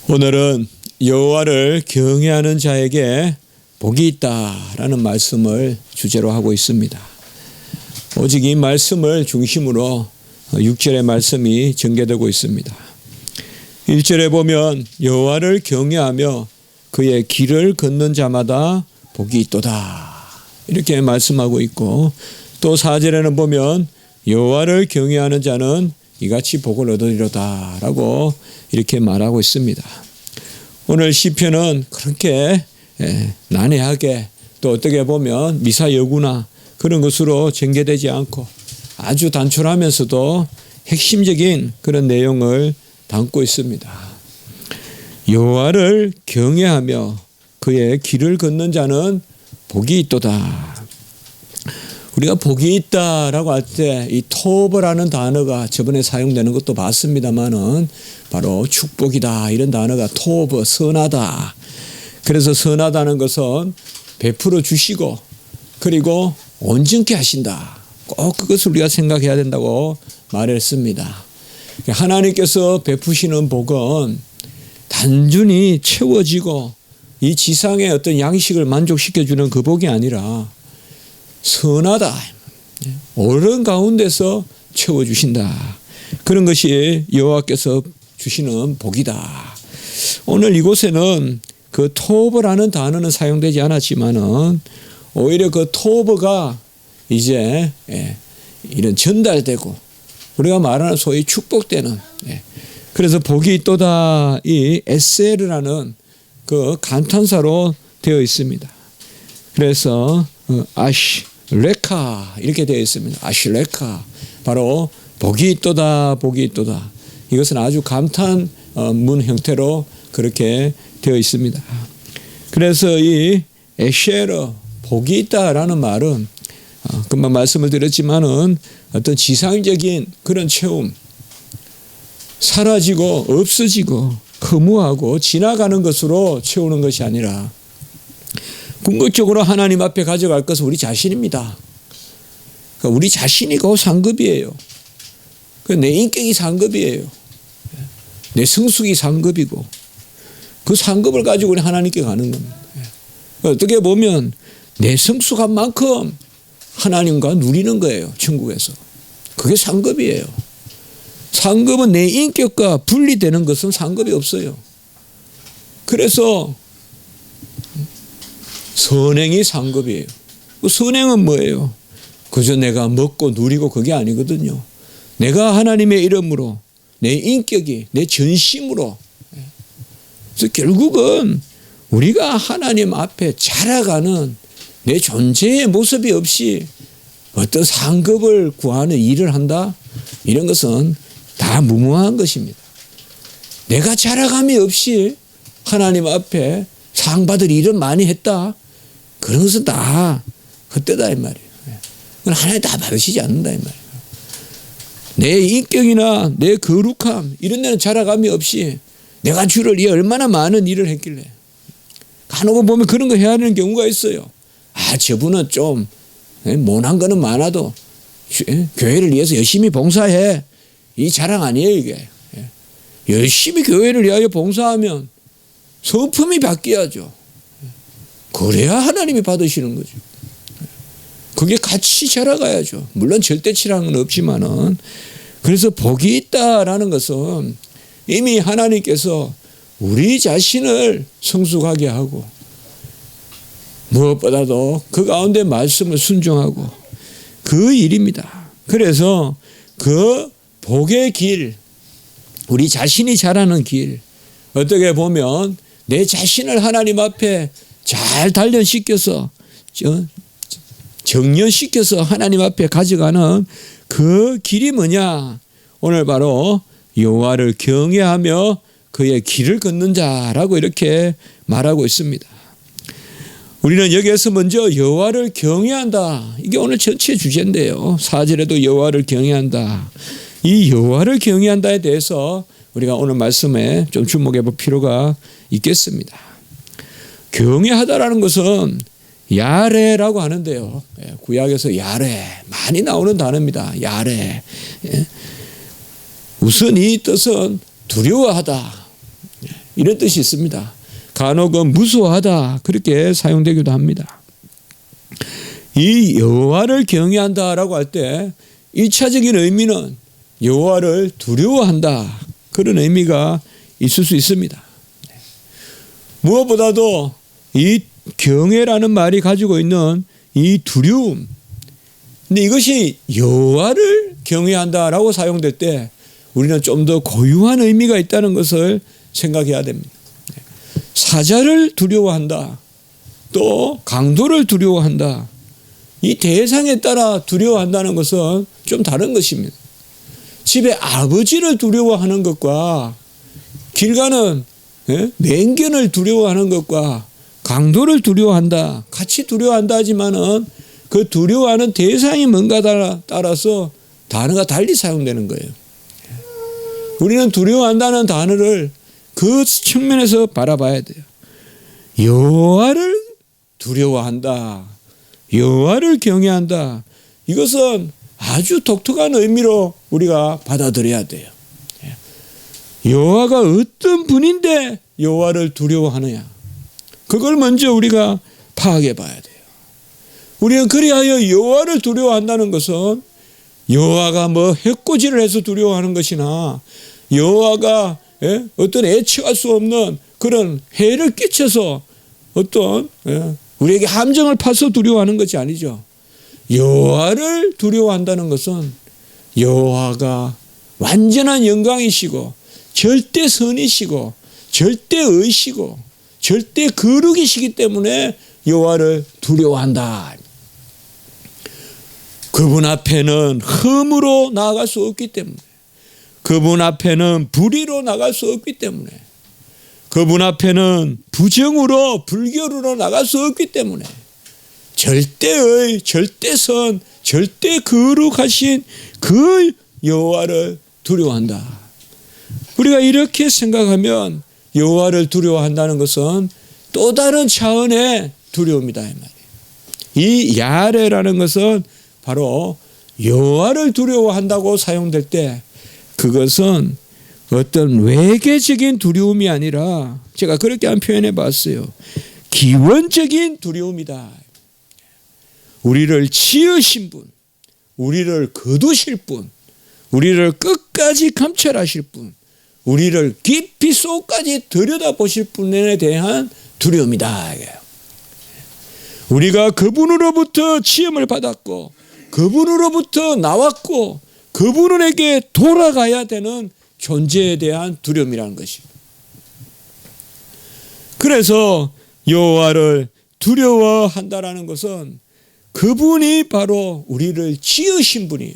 오늘은 여호와를 경외하는 자에게 복이 있다라는 말씀을 주제로 하고 있습니다. 오직 이 말씀을 중심으로 6절의 말씀이 전개되고 있습니다. 1절에 보면 여호와를 경외하며 그의 길을 걷는 자마다 복이 있도다 이렇게 말씀하고 있고, 또 4절에는 보면 여호와를 경외하는 자는 이같이 복을 얻으리로다 라고 이렇게 말하고 있습니다. 오늘 시편은 그렇게 난해하게, 또 어떻게 보면 미사여구나 그런 것으로 전개되지 않고 아주 단촐하면서도 핵심적인 그런 내용을 담고 있습니다. 여호와를 경외하며 그의 길을 걷는 자는 복이 있도다. 우리가 복이 있다라고 할 때 이 토브라는 단어가 저번에 사용되는 것도 봤습니다만은 바로 축복이다 이런 단어가 토브, 선하다. 그래서 선하다는 것은 베풀어 주시고 그리고 온전케 하신다. 꼭 그것을 우리가 생각해야 된다고 말했습니다. 하나님께서 베푸시는 복은 단순히 채워지고 이 지상의 어떤 양식을 만족시켜주는 그 복이 아니라 선하다. 옳은 가운데서 채워주신다. 그런 것이 여호와께서 주시는 복이다. 오늘 이곳에는 그 토브라는 단어는 사용되지 않았지만은 오히려 그 토브가 이제 이런 전달되고 우리가 말하는 소위 축복되는, 그래서 복이 있도다 이 에셀이라는 그 감탄사로 되어 있습니다. 그래서 아시레카 이렇게 되어 있습니다. 아시레카 바로 복이 있도다, 복이 있도다. 이것은 아주 감탄문 형태로 그렇게 되어 있습니다. 그래서 이 에쉐르 복이 있다라는 말은 금방 말씀을 드렸지만은 어떤 지상적인 그런 체험, 사라지고 없어지고 허무하고 지나가는 것으로 채우는 것이 아니라 궁극적으로 하나님 앞에 가져갈 것은 우리 자신입니다. 그러니까 우리 자신이 그 상급이에요. 내 인격이 상급이에요. 내 성숙이 상급이고 그 상급을 가지고 우리 하나님께 가는 겁니다. 어떻게 보면 내 성숙한 만큼 하나님과 누리는 거예요. 천국에서. 그게 상급이에요. 상급은 내 인격과 분리되는 것은 상급이 없어요. 그래서 선행이 상급이에요. 선행은 뭐예요? 그저 내가 먹고 누리고 그게 아니거든요. 내가 하나님의 이름으로 내 인격이 내 전심으로, 그래서 결국은 우리가 하나님 앞에 자라가는 내 존재의 모습이 없이 어떤 상급을 구하는 일을 한다? 이런 것은 다 무모한 것입니다. 내가 자라감이 없이 하나님 앞에 상 받을 일을 많이 했다? 그런 것은 다 헛되다 이 말이에요. 그건 하나님 다 받으시지 않는다 이 말이에요. 내 인격이나 내 거룩함 이런 데는 자라감이 없이 내가 주를 위해 얼마나 많은 일을 했길래, 간혹 보면 그런 거 해야 하는 경우가 있어요. 저분은 좀 못한 거는 많아도 교회를 위해서 열심히 봉사해. 이 자랑 아니에요 이게. 열심히 교회를 위하여 봉사하면 성품이 바뀌어야죠. 그래야 하나님이 받으시는 거죠. 그게 같이 자라가야죠. 물론 절대치라는 건 없지만은. 그래서 복이 있다라는 것은 이미 하나님께서 우리 자신을 성숙하게 하고 무엇보다도 그 가운데 말씀을 순종하고 그 일입니다. 그래서 그 복의 길, 우리 자신이 자라는 길, 어떻게 보면 내 자신을 하나님 앞에 잘 단련시켜서 정련시켜서 하나님 앞에 가져가는 그 길이 뭐냐? 오늘 바로 여호와를 경외하며 그의 길을 걷는 자라고 이렇게 말하고 있습니다. 우리는 여기에서 먼저 여호와를 경외한다. 이게 오늘 전체 주제인데요. 4절에도 여호와를 경외한다. 이 여호와를 경외한다에 대해서 우리가 오늘 말씀에 좀 주목해 볼 필요가 있겠습니다. 경외하다라는 것은 야레라고 하는데요. 구약에서 야레 많이 나오는 단어입니다. 야레. 우선 이 뜻은 두려워하다. 이런 뜻이 있습니다. 간혹은 무수하다 그렇게 사용되기도 합니다. 이 여호와를 경외한다라고 할 때 1차적인 의미는 여호와를 두려워한다 그런 의미가 있을 수 있습니다. 무엇보다도 이 경외라는 말이 가지고 있는 이 두려움, 근데 이것이 여호와를 경외한다라고 사용될 때 우리는 좀 더 고유한 의미가 있다는 것을 생각해야 됩니다. 사자를 두려워한다, 또 강도를 두려워한다. 이 대상에 따라 두려워한다는 것은 좀 다른 것입니다. 집에 아버지를 두려워하는 것과 길 가는 맹견을 두려워하는 것과 강도를 두려워한다, 같이 두려워한다 하지만은 그 두려워하는 대상이 뭔가 따라서 단어가 달리 사용되는 거예요. 우리는 두려워한다는 단어를 그 측면에서 바라봐야 돼요. 여호와를 두려워한다, 여호와를 경외한다. 이것은 아주 독특한 의미로 우리가 받아들여야 돼요. 여호와가 어떤 분인데 여호와를 두려워하느냐, 그걸 먼저 우리가 파악해 봐야 돼요. 우리는 그리하여 여호와를 두려워한다는 것은 여호와가 뭐 해코지를 해서 두려워하는 것이나 여호와가 어떤 예측할 수 없는 그런 해를 끼쳐서 어떤 우리에게 함정을 파서 두려워하는 것이 아니죠. 여호와를 두려워한다는 것은 여호와가 완전한 영광이시고 절대 선이시고 절대 의시고 절대 거룩이시기 때문에 여호와를 두려워한다. 그분 앞에는 흠으로 나아갈 수 없기 때문에, 그분 앞에는 불의로 나갈 수 없기 때문에, 그분 앞에는 부정으로 불결으로 나갈 수 없기 때문에 절대의 절대선 절대 거룩하신 그 여호와를 두려워한다. 우리가 이렇게 생각하면 여호와를 두려워한다는 것은 또 다른 차원의 두려움이다 이 말이에요. 이 야레라는 것은 바로 여호와를 두려워한다고 사용될 때 그것은 어떤 외계적인 두려움이 아니라 제가 그렇게 한 표현해 봤어요. 기원적인 두려움이다. 우리를 지으신 분, 우리를 거두실 분, 우리를 끝까지 감찰하실 분, 우리를 깊이 속까지 들여다보실 분에 대한 두려움이다. 우리가 그분으로부터 지음을 받았고 그분으로부터 나왔고 그분에게 돌아가야 되는 존재에 대한 두려움이라는 것입니다. 그래서 여호와를 두려워한다라는 것은 그분이 바로 우리를 지으신 분이에요.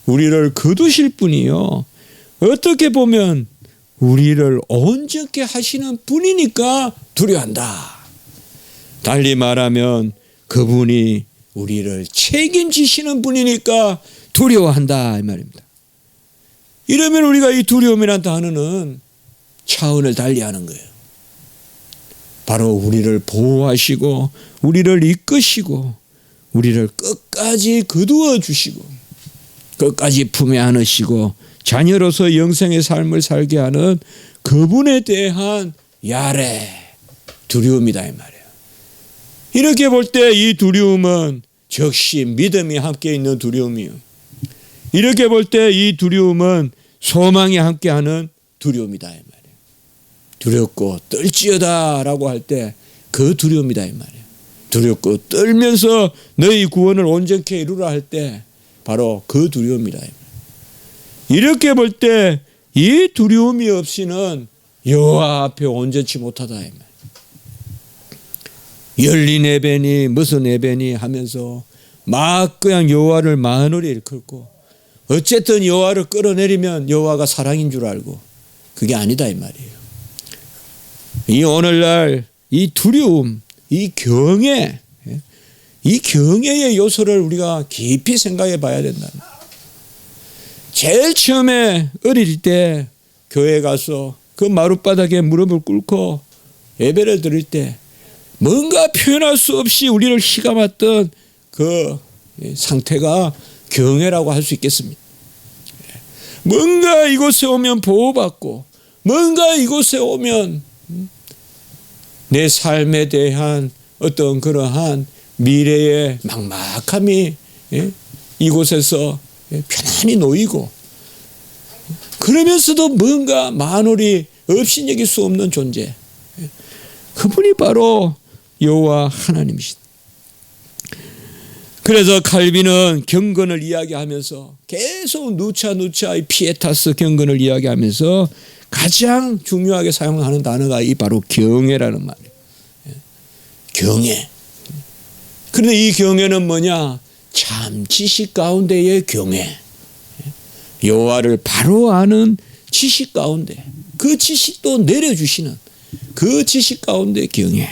우리를 거두실 분이요. 어떻게 보면 우리를 온전케 하시는 분이니까 두려워한다. 달리 말하면 그분이 우리를 책임지시는 분이니까 두려워한다 이 말입니다. 이러면 우리가 이 두려움이란 단어는 차원을 달리하는 거예요. 바로 우리를 보호하시고 우리를 이끄시고 우리를 끝까지 거두어 주시고 끝까지 품에 안으시고 자녀로서 영생의 삶을 살게 하는 그분에 대한 야레 두려움이다 이 말이에요. 이렇게 볼 때 이 두려움은 즉시 믿음이 함께 있는 두려움이요. 이렇게 볼 때 이 두려움은 소망이 함께하는 두려움이다 이 말이에요. 두렵고 떨지어다라고 할 때 그 두려움이다 이 말이에요. 두렵고 떨면서 너희 구원을 온전케 이루라 할 때 바로 그 두려움이다 이 말이에요. 이렇게 볼 때 이 두려움이 없이는 여호와 앞에 온전치 못하다 이 말이에요. 열린 예배니 무슨 예배니 하면서 막 그냥 여호와를 마누리 일컫고 어쨌든 여호와를 끌어내리면 여호와가 사랑인 줄 알고 그게 아니다 이 말이에요. 이 오늘날 이 두려움, 이 경외, 이 경외의 요소를 우리가 깊이 생각해 봐야 된다. 제일 처음에 어릴 때 교회 가서 그 마룻바닥에 무릎을 꿇고 예배를 드릴 때 뭔가 표현할 수 없이 우리를 휘감았던 그 상태가 경외라고 할 수 있겠습니다. 뭔가 이곳에 오면 보호받고 뭔가 이곳에 오면 내 삶에 대한 어떤 그러한 미래의 막막함이 이곳에서 편안히 놓이고, 그러면서도 뭔가 만월이 업신여길 수 없는 존재, 그분이 바로 여호와 하나님이시다. 그래서 칼빈은 경건을 이야기하면서 계속 누차 이 피에타스 경건을 이야기하면서 가장 중요하게 사용하는 단어가 이 바로 경외라는 말이에요. 경외. 그런데 이 경외는 뭐냐? 참 지식 가운데의 경외. 여호와를 바로 아는 지식 가운데, 그 지식도 내려주시는 그 지식 가운데 경외.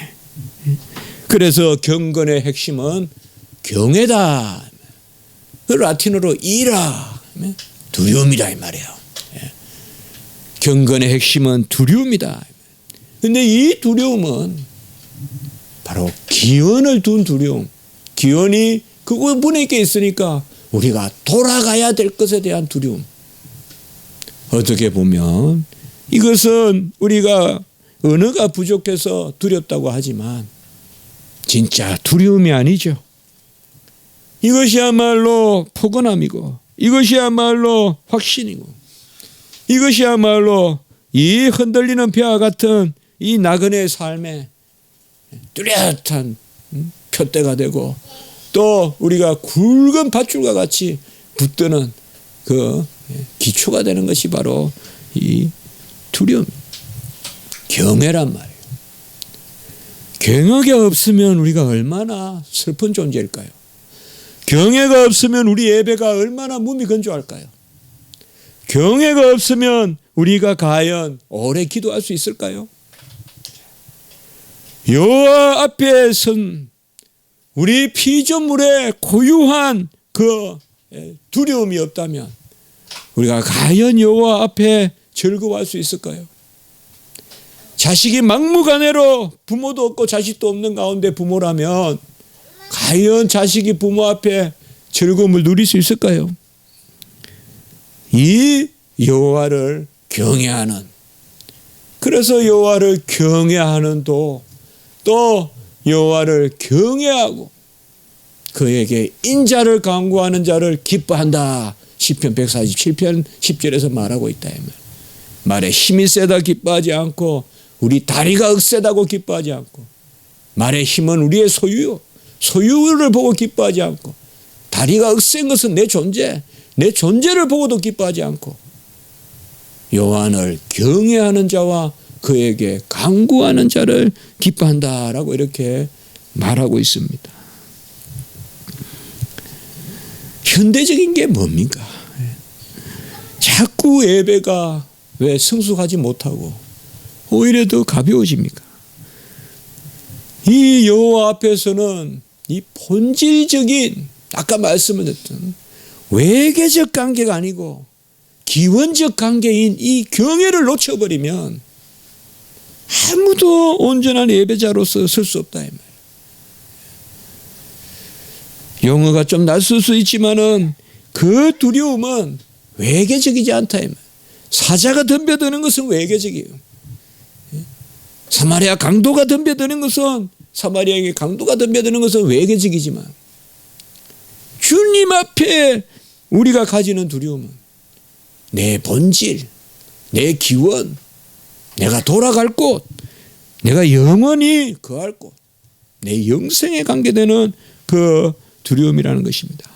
그래서 경건의 핵심은 경외다. 그 라틴어로 이라, 두려움이다 이 말이에요. 경건의 핵심은 두려움이다. 그런데 이 두려움은 바로 기원을 둔 두려움. 기원이 그분에게 있으니까 우리가 돌아가야 될 것에 대한 두려움. 어떻게 보면 이것은 우리가 언어가 부족해서 두렵다고 하지만 진짜 두려움이 아니죠. 이것이야말로 포근함이고, 이것이야말로 확신이고, 이것이야말로 이 흔들리는 배와 같은 이 나그네의 삶에 뚜렷한 표대가 되고, 또 우리가 굵은 밧줄과 같이 붙드는 그 기초가 되는 것이 바로 이 두려움, 경외란 말이에요. 경외가 없으면 우리가 얼마나 슬픈 존재일까요? 경외가 없으면 우리 예배가 얼마나 무미건조할까요? 경외가 없으면 우리가 과연 오래 기도할 수 있을까요? 여호와 앞에 선 우리 피조물의 고유한 그 두려움이 없다면 우리가 과연 여호와 앞에 즐거워할 수 있을까요? 자식이 막무가내로 부모도 없고 자식도 없는 가운데 부모라면 과연 자식이 부모 앞에 즐거움을 누릴 수 있을까요? 이 여호와를 경외하는, 그래서 여호와를 경외하는 또 여호와를 경외하고 그에게 인자를 간구하는 자를 기뻐한다. 시편 147편 10절에서 말하고 있다. 말에 힘이 세다 기뻐하지 않고, 우리 다리가 억세다고 기뻐하지 않고, 말의 힘은 우리의 소유를 보고 기뻐하지 않고, 다리가 억센 것은 내 존재를 보고도 기뻐하지 않고, 여호와를 경외하는 자와 그에게 간구하는 자를 기뻐한다라고 이렇게 말하고 있습니다. 현대적인 게 뭡니까? 자꾸 예배가 왜 성숙하지 못하고 오히려 더 가벼워집니까? 이 여호와 앞에서는 이 본질적인, 아까 말씀을 드렸던 외계적 관계가 아니고 기원적 관계인 이 경외를 놓쳐버리면 아무도 온전한 예배자로서 설 수 없다 이 말이에요. 용어가 좀 낯설 수 있지만은 그 두려움은 외계적이지 않다 이 말이에요. 사자가 덤벼드는 것은 외계적이에요. 사마리아 강도가 덤벼드는 것은, 사마리아의 강도가 덤벼드는 것은 외계적이지만 주님 앞에 우리가 가지는 두려움은 내 본질, 내 기원, 내가 돌아갈 곳, 내가 영원히 거할 곳, 내 영생에 관계되는 그 두려움이라는 것입니다.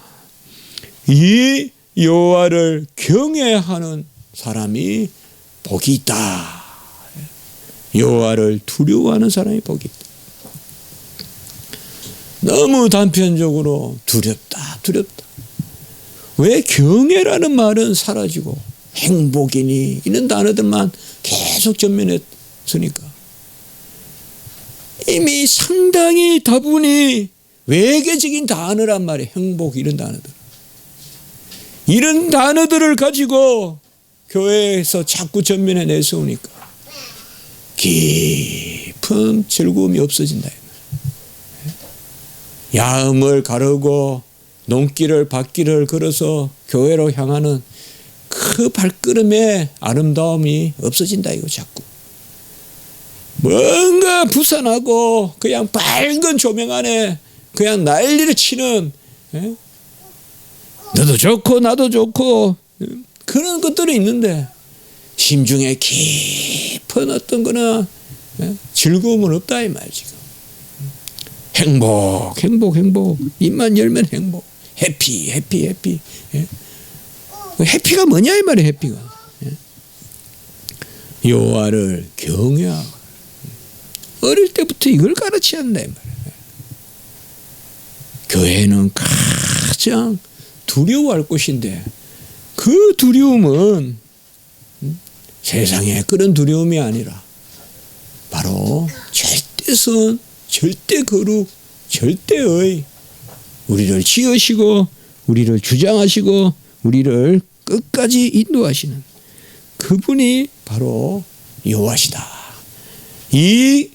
이 여호와를 경외하는 사람이 복이 있다. 여호와를 두려워하는 사람이 복이 있다. 너무 단편적으로 두렵다. 왜 경외라는 말은 사라지고 행복이니 이런 단어들만 계속 전면에 서니까 이미 상당히 다분히 외계적인 단어란 말이에요. 행복 이런 단어들. 이런 단어들을 가지고 교회에서 자꾸 전면에 내세우니까 깊은 즐거움이 없어진다. 야음을 가르고 논길을 밭길을 걸어서 교회로 향하는 그 발걸음의 아름다움이 없어진다 이거 자꾸. 뭔가 부산하고 그냥 밝은 조명 안에 그냥 난리를 치는, 예? 너도 좋고 나도 좋고 그런 것들이 있는데 심중에 깊은 어떤 거나, 예? 즐거움은 없다 이 말 지금. 행복 입만 열면 행복, 해피. 예? 해피가 뭐냐 이 말이야. 해피가, 예? 여호와를 경외하고, 어릴 때부터 이걸 가르쳐야 한다 이 말이야. 교회는 가장 두려워할 곳인데 그 두려움은 세상에 그런 두려움이 아니라 바로 절대선, 절대 거룩, 절대의, 우리를 지으시고 우리를 주장하시고 우리를 끝까지 인도하시는 그분이 바로 여호와시다. 이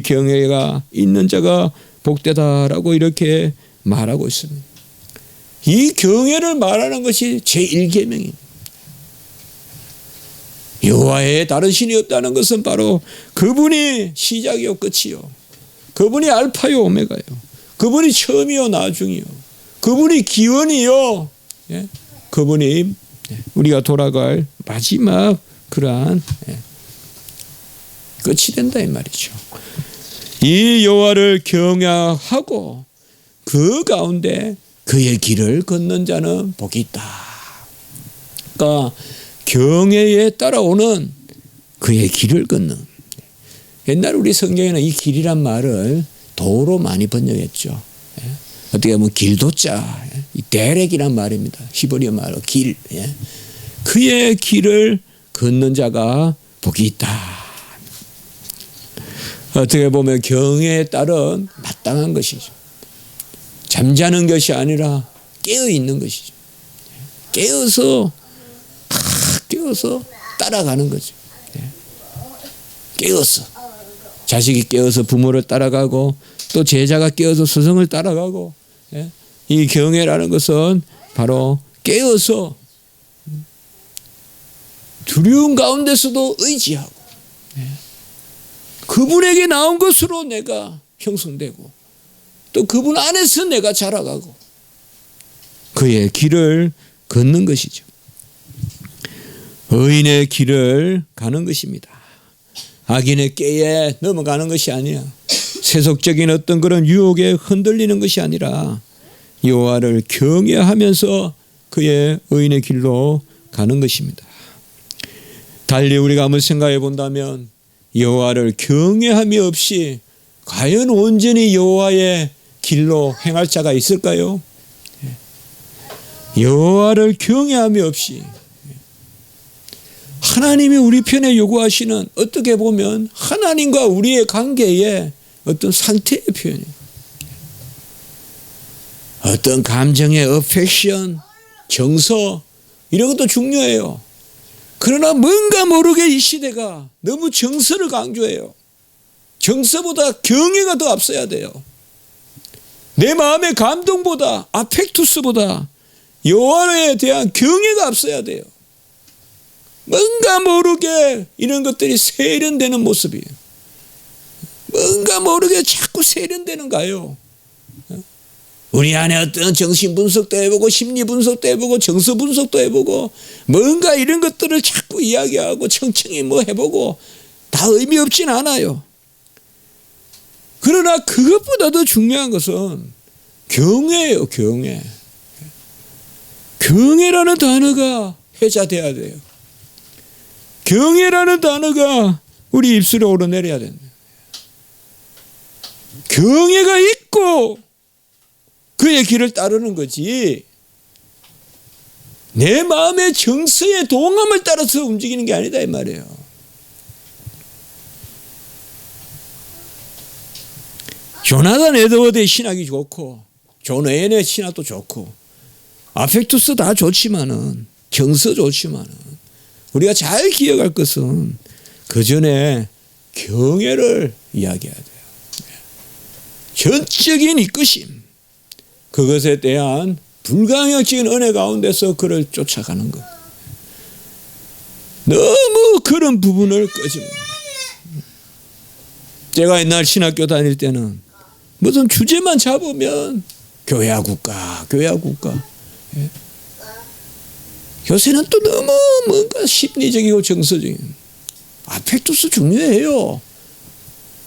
경외가 있는 자가 복되다라고 이렇게 말하고 있습니다. 이 경외를 말하는 것이 제1계명입니다. 여호와의 다른 신이 없다는 것은 바로 그분이 시작이요 끝이요, 그분이 알파요 오메가요, 그분이 처음이요 나중이요, 그분이 기원이요, 예? 그분이 우리가 돌아갈 마지막 그러한, 예, 끝이 된다 이 말이죠. 이 여호와를 경외하고 그 가운데 그의 길을 걷는 자는 복이 있다. 그러니까 경외에 따라오는 그의 길을 걷는. 옛날 우리 성경에는 이 길이란 말을 도로 많이 번역했죠. 어떻게 보면 길도자, 데렉이란 말입니다. 히브리어 말로 길. 그의 길을 걷는 자가 복이 있다. 어떻게 보면 경외에 따른 마땅한 것이죠. 잠자는 것이 아니라 깨어 있는 것이죠. 깨어서 따라가는 거죠. 깨어서 자식이 깨어서 부모를 따라가고 또 제자가 깨어서 스승을 따라가고, 이 경외라는 것은 바로 깨어서 두려움 가운데서도 의지하고 그분에게 나온 것으로 내가 형성되고 또 그분 안에서 내가 자라가고 그의 길을 걷는 것이죠. 의인의 길을 가는 것입니다. 악인의 꾀에 넘어가는 것이 아니야. 세속적인 어떤 그런 유혹에 흔들리는 것이 아니라 여호와를 경외하면서 그의 의인의 길로 가는 것입니다. 달리 우리가 한번 생각해 본다면 여호와를 경외함이 없이 과연 온전히 여호와의 길로 행할 자가 있을까요? 여호와를 경외함이 없이 하나님이 우리 편에 요구하시는, 어떻게 보면 하나님과 우리의 관계의 어떤 상태의 표현이에요. 어떤 감정의 어펙션, 정서 이런 것도 중요해요. 그러나 뭔가 모르게 이 시대가 너무 정서를 강조해요. 정서보다 경외가 더 앞서야 돼요. 내 마음의 감동보다, 아펙투스보다 여호와에 대한 경외가 앞서야 돼요. 뭔가 모르게 이런 것들이 세련되는 모습이에요. 뭔가 모르게 자꾸 세련되는가요? 우리 안에 어떤 정신 분석도 해보고 심리 분석도 해보고 정서 분석도 해보고 뭔가 이런 것들을 자꾸 이야기하고 청청히 뭐 해보고 다 의미 없진 않아요. 그러나 그것보다 더 중요한 것은 경외예요. 경외. 경외라는 단어가 회자돼야 돼요. 경외라는 단어가 우리 입술에 오르내려야 된다. 경외가 있고 그의 길을 따르는 거지, 내 마음의 정서의 동함을 따라서 움직이는 게 아니다 이 말이에요. 조나단 에드워드의 신학이 좋고 존 웨인의 신학도 좋고 아펙투스 다 좋지만은, 정서 좋지만은 우리가 잘 기억할 것은 그 전에 경외를 이야기해야 돼요. 전적인 이끄심, 그것에 대한 불가항력적인 은혜 가운데서 그를 쫓아가는 것. 너무 그런 부분을 꺼집니다. 제가 옛날 신학교 다닐 때는 무슨 주제만 잡으면 교회와 국가, 교회와 국가. 예. 요새는 또 너무 뭔가 심리적이고 정서적인. 아펙투스 중요해요.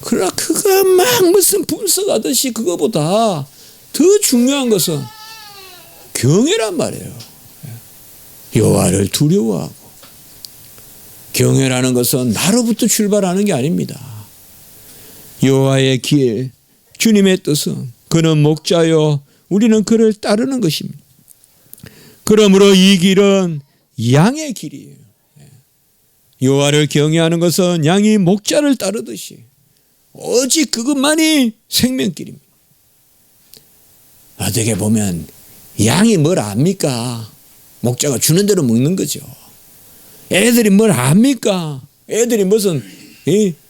그러나 그거 막 무슨 분석하듯이 그거보다 더 중요한 것은 경외란 말이에요. 여호와를 두려워하고. 경외라는 것은 나로부터 출발하는 게 아닙니다. 여호와의 길, 주님의 뜻은 그는 목자요 우리는 그를 따르는 것입니다. 그러므로 이 길은 양의 길이에요. 여호와를 경외하는 것은 양이 목자를 따르듯이 오직 그것만이 생명길입니다. 어떻게 보면 양이 뭘 압니까? 목자가 주는 대로 먹는 거죠. 애들이 뭘 압니까? 애들이 무슨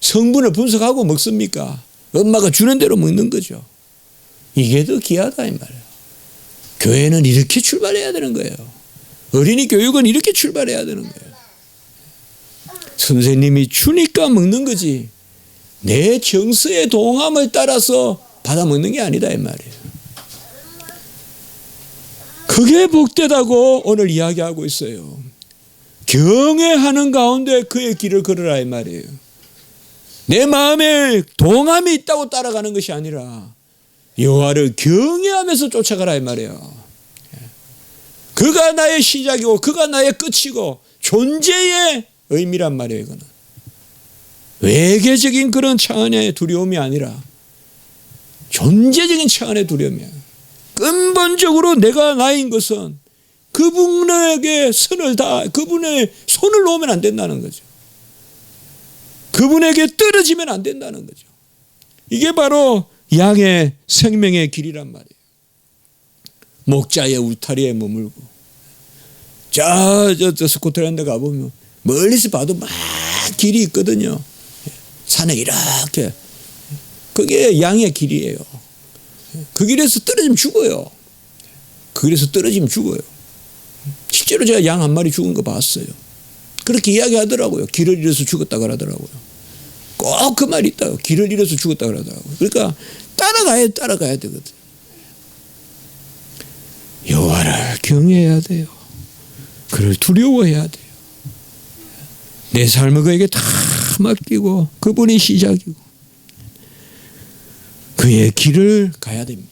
성분을 분석하고 먹습니까? 엄마가 주는 대로 먹는 거죠. 이게 더 귀하다 이 말이에요. 교회는 이렇게 출발해야 되는 거예요. 어린이 교육은 이렇게 출발해야 되는 거예요. 선생님이 주니까 먹는 거지 내 정서의 동함을 따라서 받아 먹는 게 아니다 이 말이에요. 그게 복되다고 오늘 이야기하고 있어요. 경외하는 가운데 그의 길을 걸으라 이 말이에요. 내 마음에 동함이 있다고 따라가는 것이 아니라 여호와를 경외하면서 쫓아가라 이 말이에요. 그가 나의 시작이고 그가 나의 끝이고 존재의 의미란 말이에요. 이거는 외계적인 그런 차원의 두려움이 아니라 존재적인 차원의 두려움이에요. 근본적으로 내가 나인 것은 그분에게 그분의 손을 놓으면 안 된다는 거죠. 그분에게 떨어지면 안 된다는 거죠. 이게 바로 양의 생명의 길이란 말이에요. 목자의 울타리에 머물고 저 스코틀랜드 가보면 멀리서 봐도 막 길이 있거든요. 산에 이렇게 그게 양의 길이에요. 그 길에서 떨어지면 죽어요. 그 길에서 떨어지면 죽어요. 실제로 제가 양 한 마리 죽은 거 봤어요. 그렇게 이야기하더라고요. 길을 잃어서 죽었다 그러더라고요. 꼭 그 말이 있다고. 길을 잃어서 죽었다 그러더라고요. 그러니까 따라가야 되거든. 여호와를 경외해야 돼요. 그를 두려워해야 돼요. 내 삶을 그에게 다 맡기고 그분이 시작이고 그의 길을 가야 됩니다.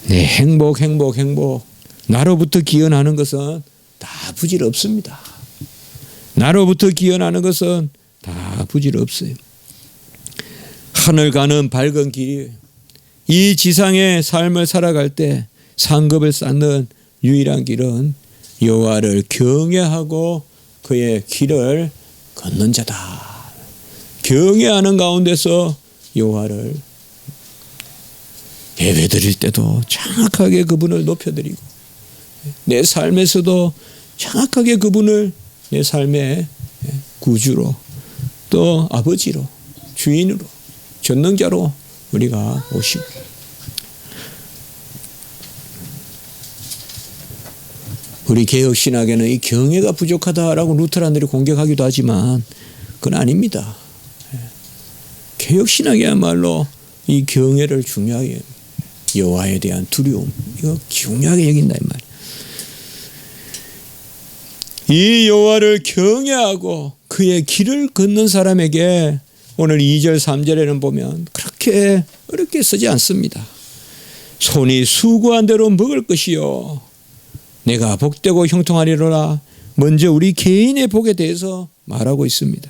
내 행복 나로부터 기원하는 것은 다 부질없습니다. 나로부터 기원하는 것은 다 부질없어요. 하늘 가는 밝은 길이 이 지상의 삶을 살아갈 때 상급을 쌓는 유일한 길은 여호와를 경외하고 그의 길을 걷는 자다. 경외하는 가운데서 여호와를 예배드릴 때도 정확하게 그분을 높여드리고 내 삶에서도 정확하게 그분을 내 삶의 구주로 또 아버지로 주인으로 전능자로 우리가 오시고 우리 개혁신학에는 이 경외가 부족하다라고 루터란들이 공격하기도 하지만 그건 아닙니다. 개혁신학이야말로 이 경외를 중요하게 여호와에 대한 두려움 이거 중요하게 여긴다 이 말이에요. 이 여호와를 경외하고 그의 길을 걷는 사람에게 오늘 2절 3절에는 보면 그렇게 어렵게 쓰지 않습니다. 손이 수고한 대로 먹을 것이요 내가 복되고 형통하리로라. 먼저 우리 개인의 복에 대해서 말하고 있습니다.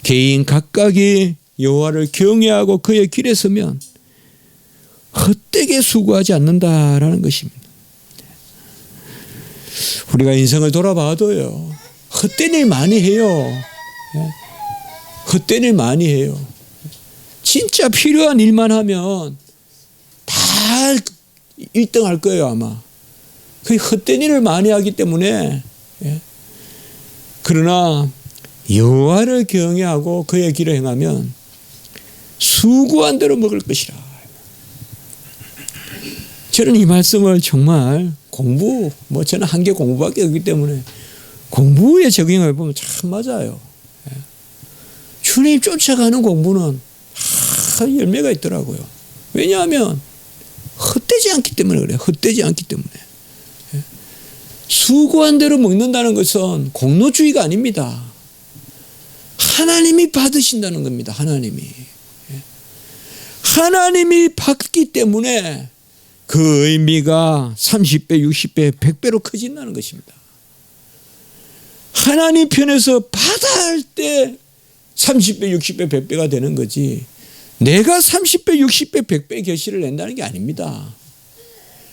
개인 각각이 여호와를 경외하고 그의 길에 서면 헛되게 수고하지 않는다라는 것입니다. 우리가 인생을 돌아봐도요. 헛된 일 많이 해요. 헛된 일 많이 해요. 진짜 필요한 일만 하면 다 1등 할 거예요 아마. 그 헛된 일을 많이 하기 때문에 그러나 여호와를 경외하고 그의 길을 수고한 대로 먹을 것이라. 저는 이 말씀을 정말 저는 한계 공부밖에 없기 때문에 공부에 적용해 보면 참 맞아요. 주님 쫓아가는 공부는 열매가 있더라고요. 왜냐하면 헛되지 않기 때문에 그래요. 헛되지 않기 때문에. 수고한 대로 먹는다는 것은 공로주의가 아닙니다. 하나님이 받으신다는 겁니다. 하나님이 받기 때문에 그 의미가 30배, 60배, 100배로 커진다는 것입니다. 하나님 편에서 받아야 할 때 30배, 60배, 100배가 되는 거지 내가 30배, 60배, 100배 결실을 낸다는 게 아닙니다.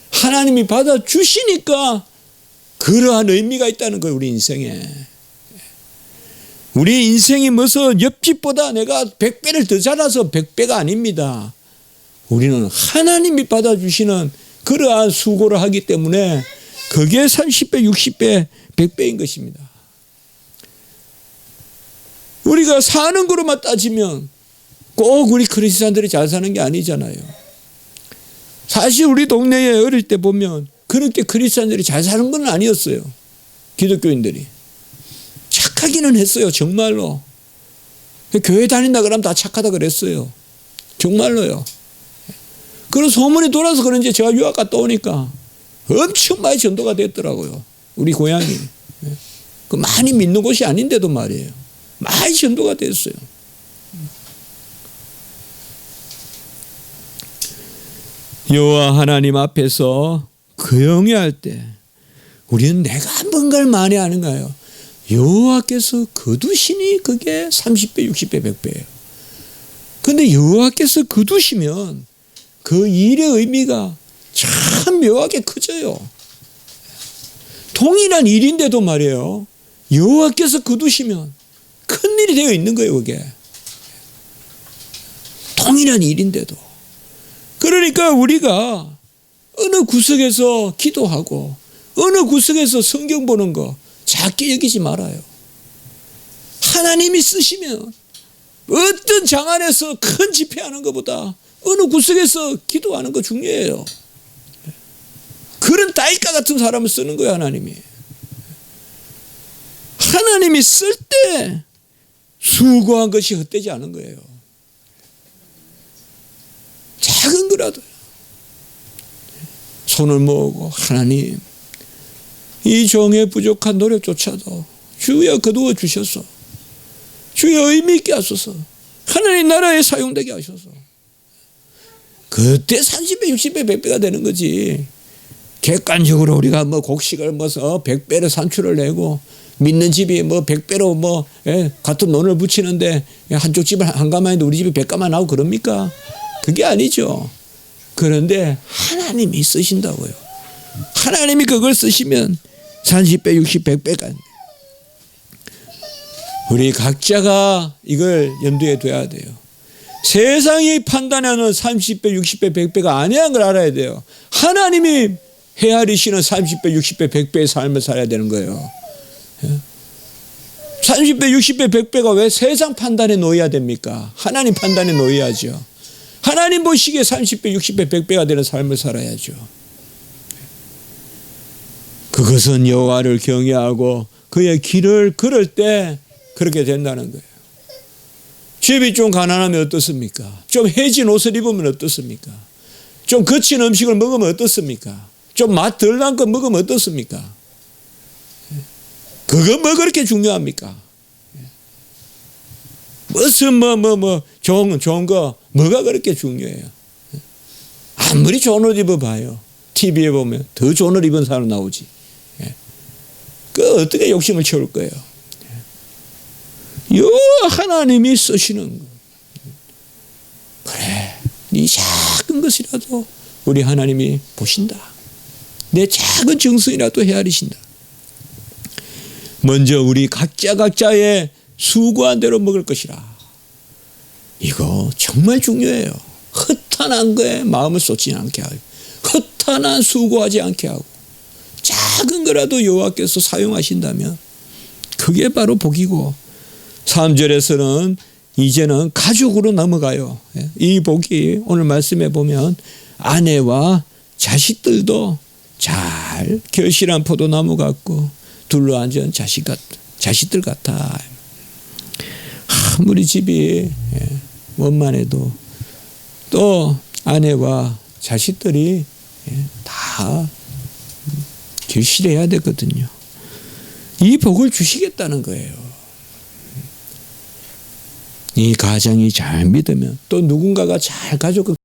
하나님이 받아주시니까 그러한 의미가 있다는 거예요. 우리 인생에. 우리 인생이 무슨 옆집보다 내가 100배를 더 자라서 100배가 아닙니다. 우리는 하나님이 받아주시는 그러한 수고를 하기 때문에 그게 30배, 60배, 100배인 것입니다. 우리가 사는 거로만 따지면 꼭 우리 크리스찬들이 잘 사는 게 아니잖아요. 사실 우리 동네에 어릴 때 보면 그렇게 크리스찬들이 잘 사는 건 아니었어요. 기독교인들이. 착하기는 했어요. 정말로. 교회 다닌다 그러면 다 착하다 그랬어요. 정말로요. 그런 소문이 돌아서 그런지 제가 유학 갔다 오니까 엄청 많이 전도가 됐더라고요. 우리 고향이. 그 많이 믿는 곳이 아닌데도 말이에요. 많이 전도가 됐어요. 여호와 하나님 앞에서 경외할 때 우리는 내가 뭔가를 만회하는 거예요. 여호와께서 거두시니 그게 30배, 60배, 100배예요. 그런데 여호와께서 거두시면 그 일의 의미가 참 묘하게 커져요. 동일한 일인데도 말이에요. 여호와께서 거두시면 큰 일이 되어 있는 거예요. 그게. 동일한 일인데도. 그러니까 우리가 어느 구석에서 기도하고 어느 구석에서 성경 보는 거 작게 여기지 말아요. 하나님이 쓰시면 어떤 장안에서 큰 집회하는 것보다 어느 구석에서 기도하는 거 중요해요. 그런 다이카 같은 사람을 쓰는 거예요. 하나님이. 하나님이 쓸 때 수고한 것이 헛되지 않은 거예요. 작은 거라도 손을 모으고 하나님 이 종의 부족한 노력조차도 주여 거두어 주셔서 주여 의미 있게 하소서 하나님 나라에 사용되게 하셔서 그때 30배 60배 100배가 되는 거지. 객관적으로 우리가 곡식을 100배로 산출을 내고 믿는 집이 100배로 같은 논을 붙이는데 한쪽 집을 한 가마인데 우리 집이 100가마 나오고 그럽니까? 그게 아니죠. 그런데 하나님이 쓰신다고요. 하나님이 그걸 쓰시면 30배, 60, 100배가. 우리 각자가 이걸 염두에 둬야 돼요. 세상이 판단하는 30배, 60배, 100배가 아니라는 걸 알아야 돼요. 하나님이 헤아리시는 30배, 60배, 100배의 삶을 살아야 되는 거예요. 30배, 60배, 100배가 왜 세상 판단에 놓여야 됩니까? 하나님 판단에 놓여야죠. 하나님 보시기에 30배, 60배, 100배가 되는 삶을 살아야죠. 그것은 여호와를 경외하고 그의 길을 걸을 때 그렇게 된다는 거예요. 집이 좀 가난하면 어떻습니까? 좀 해진 옷을 입으면 어떻습니까? 좀 거친 음식을 먹으면 어떻습니까? 좀 맛 덜 난 거 먹으면 어떻습니까? 그거 뭐 그렇게 중요합니까? 무슨 좋은 거 뭐가 그렇게 중요해요? 아무리 좋은 옷 입어봐요. TV에 보면 더 좋은 옷 입은 사람 나오지. 그 어떻게 욕심을 채울 거예요? 요 하나님이 쓰시는 거. 그래, 이 작은 것이라도 우리 하나님이 보신다. 내 작은 정성이라도 헤아리신다. 먼저 우리 각자의 수고한 대로 먹을 것이라. 이거 정말 중요해요. 허탄한 거에 마음을 쏟지 않게 하고 허탄한 수고하지 않게 하고 작은 거라도 여호와께서 사용하신다면 그게 바로 복이고 3절에서는 이제는 가족으로 넘어가요. 이 복이 오늘 말씀해 보면 아내와 자식들도 잘 결실한 포도나무 같고 둘러앉은 자식들 같아. 아무리 집이 원만해도 또 아내와 자식들이 다 결실해야 되거든요. 이 복을 주시겠다는 거예요. 이 가정이 잘 믿으면 또 누군가가 잘 가족을